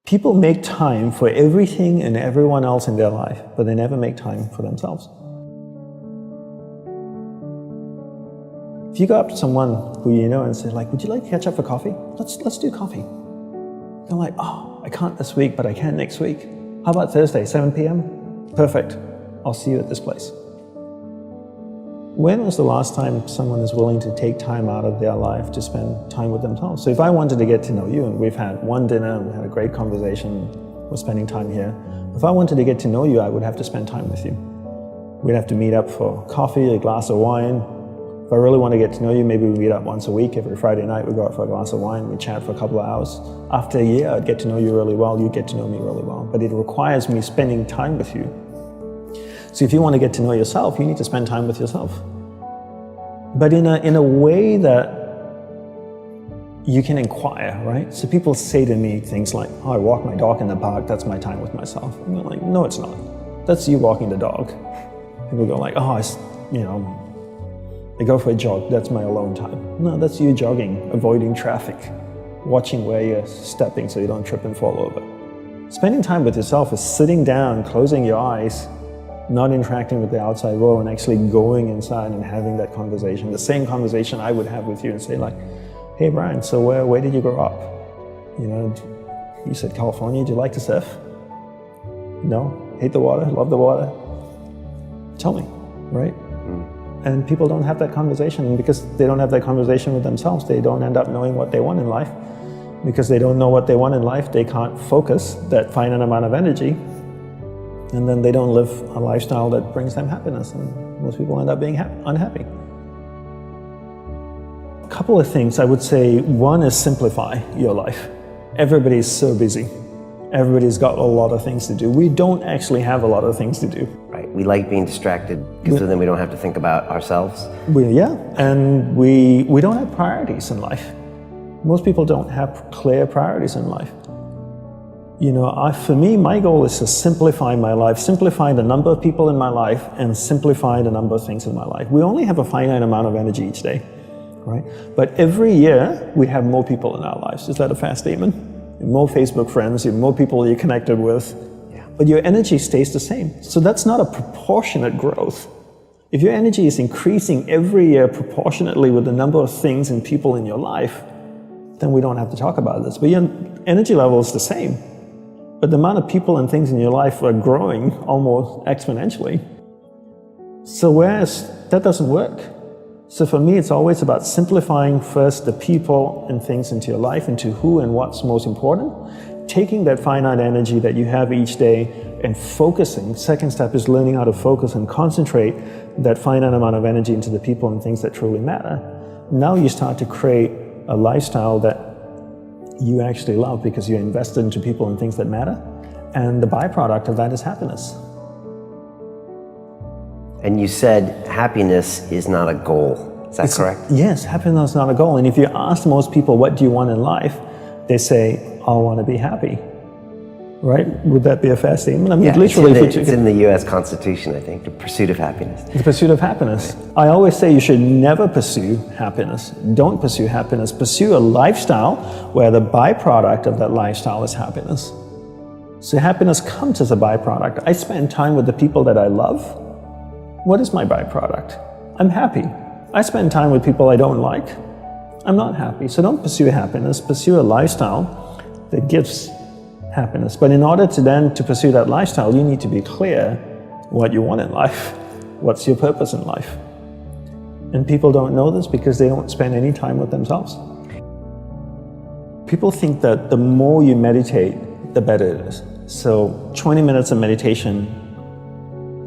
People make time for everything and everyone else in their life, but they never make time for themselves. If you go up to someone who you know and say, like, would you like to catch up for coffee? Let's do coffee. They're like, oh, I can't this week, but I can next week. How about Thursday, 7 p.m.? Perfect. I'll see you at this place. When was the last time someone is willing to take time out of their life to spend time with themselves? So if I wanted to get to know you, and we've had one dinner, and we had a great conversation, we're spending time here. If I wanted to get to know you, I would have to spend time with you. We'd have to meet up for coffee, a glass of wine. If I really want to get to know you, maybe we meet up once a week. Every Friday night, we go out for a glass of wine, we chat for a couple of hours. After a year, I'd get to know you really well, you get to know me really well. But it requires me spending time with you. So if you want to get to know yourself, you need to spend time with yourself. But in a way that you can inquire, right? So people say to me things like, oh, I walk my dog in the park, that's my time with myself. And I'm like, no, it's not. That's you walking the dog. People go like, oh, I go for a jog, that's my alone time. No, that's you jogging, avoiding traffic, watching where you're stepping so you don't trip and fall over. Spending time with yourself is sitting down, closing your eyes, not interacting with the outside world, and actually going inside and having that conversation. The same conversation I would have with you and say like, hey Brian, so where did you grow up? You know, you said California, do you like to surf? No? Hate the water? Love the water? Tell me, right? And people don't have that conversation, and because they don't have that conversation with themselves, they don't end up knowing what they want in life. Because they don't know what they want in life, they can't focus that finite amount of energy, and then they don't live a lifestyle that brings them happiness, and most people end up being unhappy. A couple of things I would say. One is simplify your life. Everybody's so busy. Everybody's got a lot of things to do. We don't actually have a lot of things to do. Right, we like being distracted because then we don't have to think about ourselves. And we don't have priorities in life. Most people don't have clear priorities in life. You know, for me, my goal is to simplify my life, simplify the number of people in my life, and simplify the number of things in my life. We only have a finite amount of energy each day, right? But every year, we have more people in our lives. Is that a fair statement? More Facebook friends, more people you're connected with, but your energy stays the same. So that's not a proportionate growth. If your energy is increasing every year proportionately with the number of things and people in your life, then we don't have to talk about this. But your energy level is the same. But the amount of people and things in your life are growing almost exponentially. So whereas that doesn't work. So for me, it's always about simplifying first the people and things into your life, into who and what's most important, taking that finite energy that you have each day and focusing. Second step is learning how to focus and concentrate that finite amount of energy into the people and things that truly matter. Now you start to create a lifestyle that you actually love because you're invested into people and things that matter. And the byproduct of that is happiness. And you said happiness is not a goal. Is that correct? Yes, happiness is not a goal. And if you ask most people, what do you want in life? They say, I want to be happy. Right? Would that be a fair statement? I mean, literally, it's in the U.S. Constitution, I think, the pursuit of happiness. The pursuit of happiness. Right. I always say you should never pursue happiness. Don't pursue happiness. Pursue a lifestyle where the byproduct of that lifestyle is happiness. So happiness comes as a byproduct. I spend time with the people that I love. What is my byproduct? I'm happy. I spend time with people I don't like. I'm not happy. So don't pursue happiness. Pursue a lifestyle that gives happiness. But in order to pursue that lifestyle, you need to be clear what you want in life. What's your purpose in life? And people don't know this because they don't spend any time with themselves. People think that the more you meditate, the better it is. So 20 minutes of meditation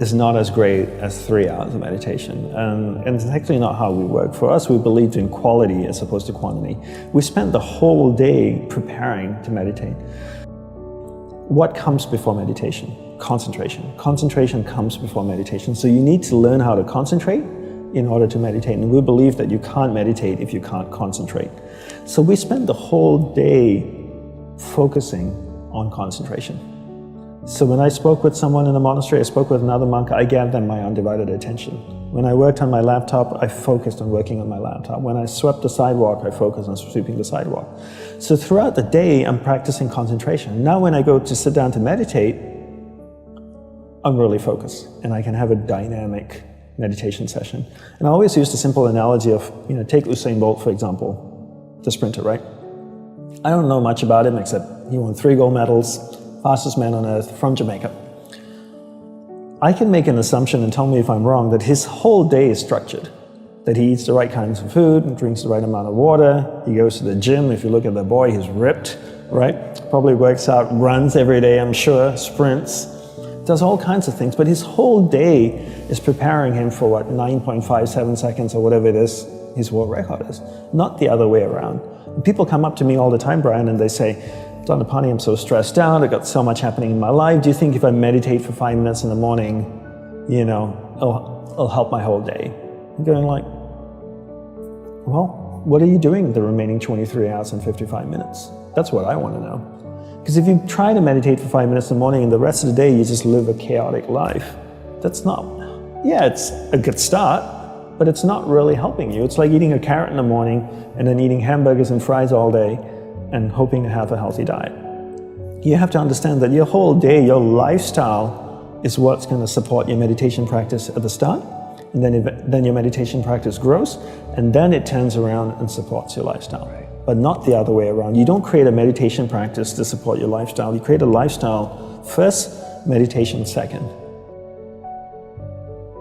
is not as great as 3 hours of meditation. And it's actually not how we work. For us, we believed in quality as opposed to quantity. We spent the whole day preparing to meditate. What comes before meditation? Concentration. Concentration comes before meditation. So you need to learn how to concentrate in order to meditate. And we believe that you can't meditate if you can't concentrate. So we spend the whole day focusing on concentration. So when I spoke with someone in the monastery, I spoke with another monk, I gave them my undivided attention. When I worked on my laptop, I focused on working on my laptop. When I swept the sidewalk, I focused on sweeping the sidewalk. So throughout the day, I'm practicing concentration. Now when I go to sit down to meditate, I'm really focused and I can have a dynamic meditation session. And I always use the simple analogy of, take Usain Bolt, for example, the sprinter, right? I don't know much about him except he won 3 gold medals, fastest man on earth from Jamaica. I can make an assumption and tell me if I'm wrong that his whole day is structured, that he eats the right kinds of food and drinks the right amount of water. He goes to the gym. If you look at the boy, he's ripped, right? Probably works out, runs every day, I'm sure, sprints, does all kinds of things. But his whole day is preparing him for 9.57 seconds or whatever it is his world record is, not the other way around. And people come up to me all the time, Brian, and they say, Dhanapani, I'm so stressed out, I've got so much happening in my life. Do you think if I meditate for 5 minutes in the morning, it'll help my whole day? I'm going like, well, what are you doing the remaining 23 hours and 55 minutes? That's what I want to know. Because if you try to meditate for 5 minutes in the morning and the rest of the day you just live a chaotic life, that's not, it's a good start, but it's not really helping you. It's like eating a carrot in the morning and then eating hamburgers and fries all day and hoping to have a healthy diet. You have to understand that your whole day, your lifestyle is what's going to support your meditation practice at the start, and then your meditation practice grows, and then it turns around and supports your lifestyle. Right. But not the other way around. You don't create a meditation practice to support your lifestyle. You create a lifestyle first, meditation second.